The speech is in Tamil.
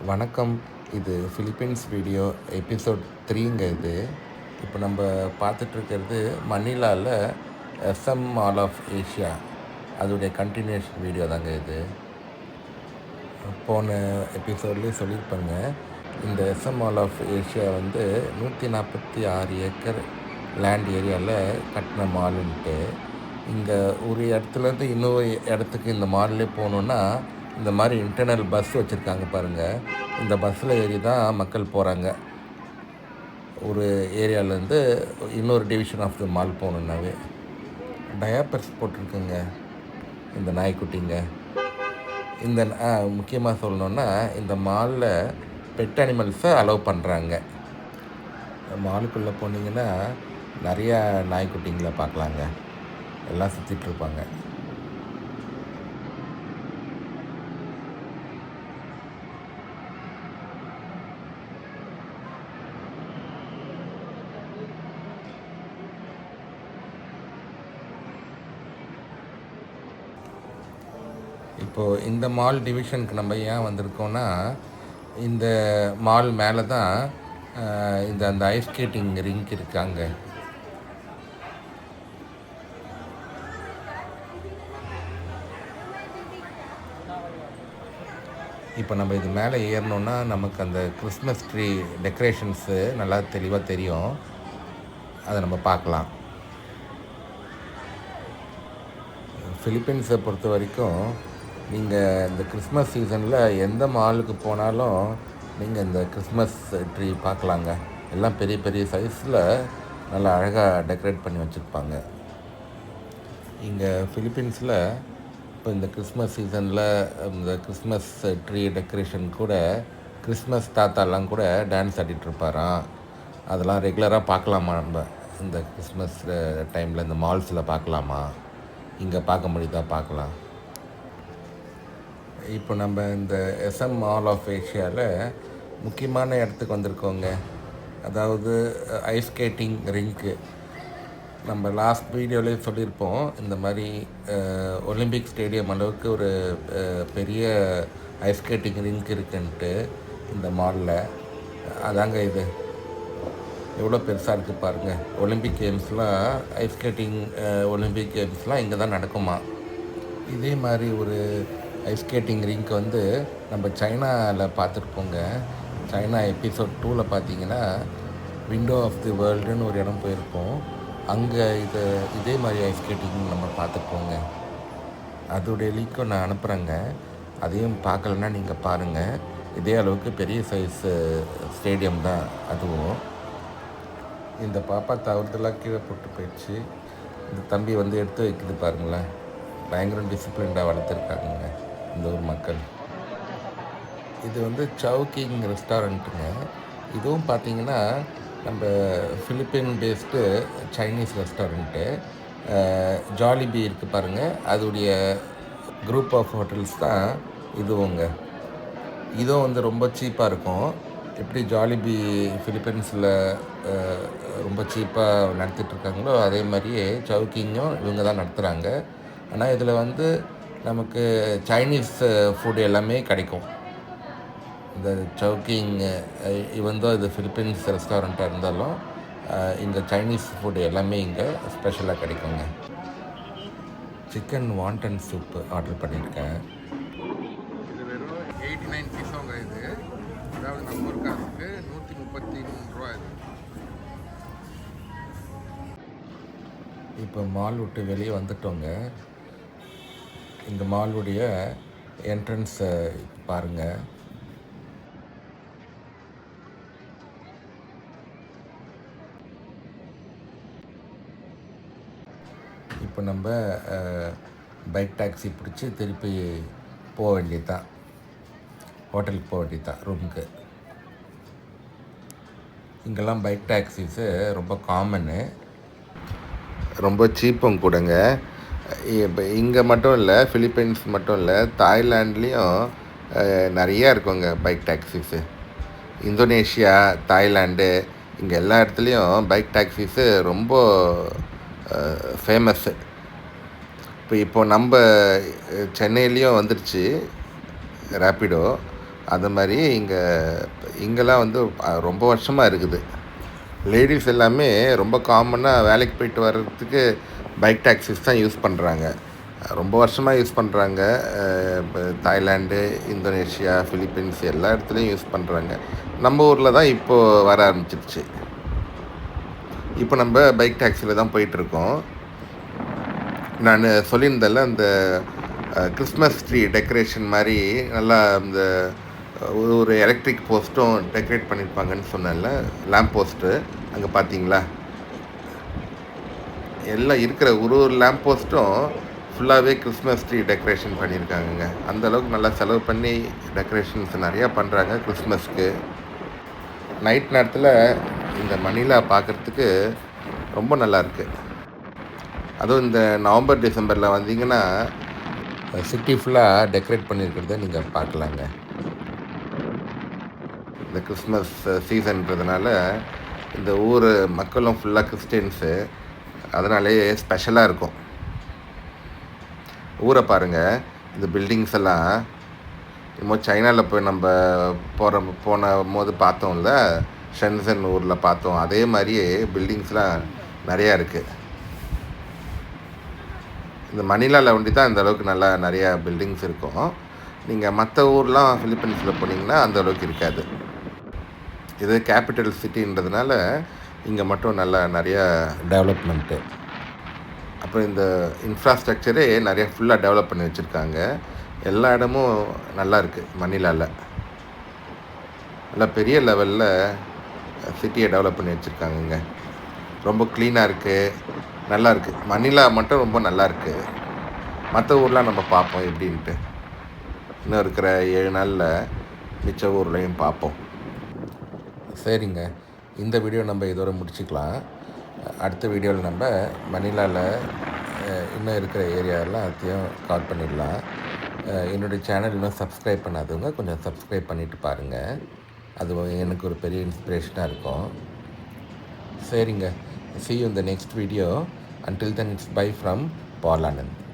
வணக்கம். இது ஃபிலிப்பீன்ஸ் வீடியோ எபிசோட் 3ங்க இது. இப்போ நம்ம பார்த்துட்ருக்கிறது மணிலாவில் எஸ்எம் மால் ஆஃப் ஏஷியா அதோடைய கண்டினியூஷன் வீடியோ தாங்க இது. போன எபிசோட்லேயே சொல்லியிருப்பாங்க, இந்த SM mall of Asia 146 acre land ஏரியாவில் கட்டின மாலுன்ட்டு. இங்கே ஒரு இடத்துலேருந்து இன்னொரு இடத்துக்கு இந்த மால்லே போகணுன்னா இந்த மாதிரி இன்டர்னல் பஸ் வச்சுருக்காங்க பாருங்கள். இந்த பஸ்ஸில் ஏறி தான் மக்கள் போகிறாங்க. ஒரு ஏரியாவிலேருந்து இன்னொரு division of the mall போகணுன்னாவே. Diapers போட்டிருக்குங்க இந்த நாய்க்குட்டிங்க. இந்த முக்கியமாக சொல்லணுன்னா, இந்த மாலில் பெட் அனிமல்ஸை அலோவ் பண்ணுறாங்க. மாலுக்குள்ளே போனீங்கன்னா நிறையா நாய்க்குட்டிங்களை பார்க்கலாங்க. எல்லாம் சுற்றிட்டுருப்பாங்க. இப்போது இந்த மால் டிவிஷனுக்கு நம்ம ஏன் வந்திருக்கோன்னா, இந்த மால் மேலே தான் அந்த ஐஸ் ஸ்கேட்டிங் ரிங்க் இருக்காங்க. இப்போ நம்ம இது மேலே ஏறணுன்னா நமக்கு அந்த கிறிஸ்மஸ் ட்ரீ டெக்கரேஷன்ஸு நல்லா தெளிவாக தெரியும். அதை நம்ம பார்க்கலாம். ஃபிலிப்பீன்ஸை பொறுத்த வரைக்கும் நீங்கள் இந்த கிறிஸ்மஸ் சீசனில் எந்த மாலுக்கு போனாலும் நீங்கள் இந்த கிறிஸ்மஸ் ட்ரீ பார்க்கலாங்க. எல்லாம் பெரிய பெரிய சைஸில் நல்லா அழகாக டெக்கரேட் பண்ணி வச்சுருப்பாங்க. இங்கே ஃபிலிப்பீன்ஸில் இப்போ இந்த கிறிஸ்மஸ் சீசனில் இந்த கிறிஸ்மஸ் ட்ரீ டெக்கரேஷன் கூட கிறிஸ்மஸ் தாத்தாலாம் கூட டான்ஸ் ஆடிட்டுருப்பாராம். அதெல்லாம் ரெகுலராக பார்க்கலாமா? நம்ம இந்த கிறிஸ்மஸ் டைமில் இந்த மால்ஸில் பார்க்கலாமா? இங்கே பார்க்க முடியுதா? பார்க்கலாம். இப்போ நம்ம இந்த எஸ்எம் மால் ஆஃப் ஏஷியாவில் முக்கியமான இடத்துக்கு வந்திருக்கோங்க. அதாவது ஐஸ் ஸ்கேட்டிங் ரிங்க்கு. நம்ம லாஸ்ட் வீடியோலேயே சொல்லியிருப்போம், இந்த மாதிரி ஒலிம்பிக் ஸ்டேடியம் அளவுக்கு ஒரு பெரிய ஐஸ் ஸ்கேட்டிங் ரிங்க் இருக்குன்ட்டு இந்த மாலில். அதாங்க இது. எவ்வளோ பெருசாக இருக்குது பாருங்கள். ஒலிம்பிக் கேம்ஸ்லாம், ஐஸ் ஸ்கேட்டிங் ஒலிம்பிக் கேம்ஸ்லாம் இங்கே தான் நடக்குமா. இதே மாதிரி ஒரு ஐஸ் ஸ்கேட்டிங் ரிங்க் நம்ம சைனாவில் பார்த்துருப்போங்க. சைனா எபிசோட் 2ல் பார்த்தீங்கன்னா விண்டோ ஆஃப் தி வேர்ல்டுன்னு ஒரு இடம் போயிருப்போம். அங்கே இதே மாதிரி ஐஸ் ஸ்கேட்டிங் நம்ம பார்த்துருப்போங்க. அதோடைய லிங்க்கும் நான் அனுப்புகிறேங்க. அதையும் பார்க்கலன்னா நீங்கள் பாருங்கள். இதே அளவுக்கு பெரிய சைஸ் ஸ்டேடியம் தான் அதுவும். இந்த பாப்பா தவறுதெல்லாம் கீழே போட்டு போயிடுச்சு. இந்த தம்பி எடுத்து வைக்குது பாருங்களேன். பயங்கர டிசிப்ளின்டாக வளர்த்துருக்காங்க இந்த ஊர் மக்கள். இது சவுக்கிங் ரெஸ்டாரண்ட்டுங்க. இதுவும் பார்த்திங்கன்னா நம்ம ஃபிலிப்பீன் பேஸ்டு சைனீஸ் ரெஸ்டாரண்ட்டு. ஜாலிபி இருக்குது பாருங்கள், அதோடைய குரூப் ஆஃப் ஹோட்டல்ஸ் தான் இதுவுங்க. இதுவும் ரொம்ப சீப்பாக இருக்கும். எப்படி ஜாலிபி ஃபிலிப்பீன்ஸில் ரொம்ப சீப்பாக நடத்திட்டுருக்காங்களோ அதே மாதிரியே சவுக்கிங்கும் இவங்க தான் நடத்துகிறாங்க. ஆனால் இதில் நமக்கு சைனீஸ் ஃபுட் எல்லாமே கிடைக்கும். இந்த சவுக்கிங் இது ஃபிலிப்பீன்ஸ் ரெஸ்டாரண்ட்டாக இருந்தாலும் இந்த சைனீஸ் ஃபுட் எல்லாமே இங்கே ஸ்பெஷலாக கிடைக்குங்க. சிக்கன் வாண்டன் சூப்பு ஆர்டர் பண்ணியிருக்கேன். இது வெறும் 89 பீஸோங்க. இது அதாவது நம்ம ஒரு காசுக்கு 133 ரூபா. இது இப்போ மால் விட்டு வெளியே வந்துட்டோங்க. இந்த மாலுடைய என்ட்ரன்ஸை பாருங்கள். இப்போ நம்ம பைக் டாக்ஸி பிடிச்சி திருப்பி போக வேண்டியது தான், ஹோட்டலுக்கு போக வேண்டியது தான், ரூமுக்கு. இங்கெல்லாம் பைக் டாக்ஸிஸு ரொம்ப காமனு, ரொம்ப சீப்பும் கூடங்க. இப்போ இங்கே மட்டும் இல்லை, ஃபிலிப்பீன்ஸ் மட்டும் இல்லை, தாய்லாண்ட்லேயும் நிறையா இருக்குங்க பைக் டாக்ஸிஸு. இந்தோனேஷியா, தாய்லாண்டு, இங்கே எல்லா இடத்துலையும் பைக் டாக்ஸிஸு ரொம்ப ஃபேமஸ்ஸு. இப்போ நம்ம சென்னையிலையும் வந்துடுச்சு ரேப்பிடோ. அது மாதிரி இங்கெல்லாம் வந்து ரொம்ப வருஷமாக இருக்குது. லேடிஸ் எல்லாமே ரொம்ப காமனாக வேலைக்கு போயிட்டு வர்றதுக்கு பைக் டாக்ஸிஸ் தான் யூஸ் பண்ணுறாங்க. ரொம்ப வருஷமாக யூஸ் பண்ணுறாங்க. இப்போ தாய்லாந்து, இந்தோனேஷியா, ஃபிலிப்பீன்ஸ் எல்லா இடத்துலையும் யூஸ் பண்ணுறாங்க. நம்ம ஊரில் தான் இப்போது வர ஆரம்பிச்சிருச்சு. இப்போ நம்ம பைக் டாக்ஸியில் தான் போயிட்டுருக்கோம். நான் சொல்லியிருந்தேன்ல, அந்த கிறிஸ்மஸ் ட்ரீ டெக்கரேஷன் மாதிரி நல்லா இந்த ஒரு எலக்ட்ரிக் போஸ்ட்டும் டெக்கரேட் பண்ணியிருப்பாங்கன்னு சொன்னேன்ல, லேம்ப் போஸ்ட்டு. அங்கே பார்த்தீங்களா, எல்லாம் இருக்கிற ஒரு லேம்ப் போஸ்ட்டும் ஃபுல்லாகவே கிறிஸ்மஸ் ட்ரீ டெக்கரேஷன் பண்ணியிருக்காங்கங்க. அந்தளவுக்கு நல்லா செலவு பண்ணி டெக்கரேஷன்ஸ் நிறையா பண்ணுறாங்க கிறிஸ்மஸ்க்கு. நைட் நேரத்தில் இந்த மணிலா பார்க்குறதுக்கு ரொம்ப நல்லாயிருக்கு. அதுவும் இந்த நவம்பர் டிசம்பரில் வந்தீங்கன்னா சிட்டி ஃபுல்லாக டெக்கரேட் பண்ணியிருக்கிறத நீங்கள் பார்க்கலாங்க. இந்த கிறிஸ்மஸ் சீசன்றதுனால இந்த ஊர் மக்களும் ஃபுல்லாக கிறிஸ்டின்ஸு, அதனாலே ஸ்பெஷலாக இருக்கும். ஊரை பாருங்கள், இந்த பில்டிங்ஸ் எல்லாம் இன்னும் சைனாவில் போய் நம்ம போன போது பார்த்தோம்ல, ஷென்சன் ஊரில் பார்த்தோம். அதே மாதிரியே பில்டிங்ஸ்லாம் நிறையா இருக்குது. இந்த மணிலாவில் ஒண்டி தான் இந்த அளவுக்கு நல்லா நிறையா பில்டிங்ஸ் இருக்கும். நீங்கள் மற்ற ஊர்லாம் ஃபிலிப்பீன்ஸில் போனீங்கன்னா அந்த அளவுக்கு இருக்காது. இது கேபிட்டல் சிட்டின்றதுனால இங்கே மட்டும் நல்லா நிறையா டெவலப்மெண்ட்டு. அப்புறம் இந்த இன்ஃப்ராஸ்ட்ரக்சரே நிறையா ஃபுல்லாக டெவலப் பண்ணி வச்சுருக்காங்க. எல்லா இடமும் நல்லா இருக்குது மணிலாவில். நல்லா பெரிய லெவலில் சிட்டியை டெவலப் பண்ணி வச்சுருக்காங்கங்க. ரொம்ப க்ளீனாக இருக்குது, நல்லா இருக்குது. மணிலா மட்டும் ரொம்ப நல்லா இருக்குது. மற்ற ஊர்லாம் நம்ம பார்ப்போம் எப்படின்ட்டு. இன்னும் இருக்கிற 7 நாளில் மிச்ச ஊர்லையும் பார்ப்போம். சரிங்க, இந்த வீடியோ நம்ம இதோட முடிச்சுக்கலாம். அடுத்த வீடியோவில் நம்ம மணிலாவில் இன்னும் இருக்கிற ஏரியாவெல்லாம் அதையும் கவர் பண்ணிடலாம். என்னுடைய சேனல் இன்னும் சப்ஸ்கிரைப் பண்ணாதவங்க கொஞ்சம் சப்ஸ்கிரைப் பண்ணிவிட்டு பாருங்கள். அது எனக்கு ஒரு பெரிய இன்ஸ்பிரேஷனாக இருக்கும். சரிங்க, see you in the next video. Until then, it's bye from Paul Anand.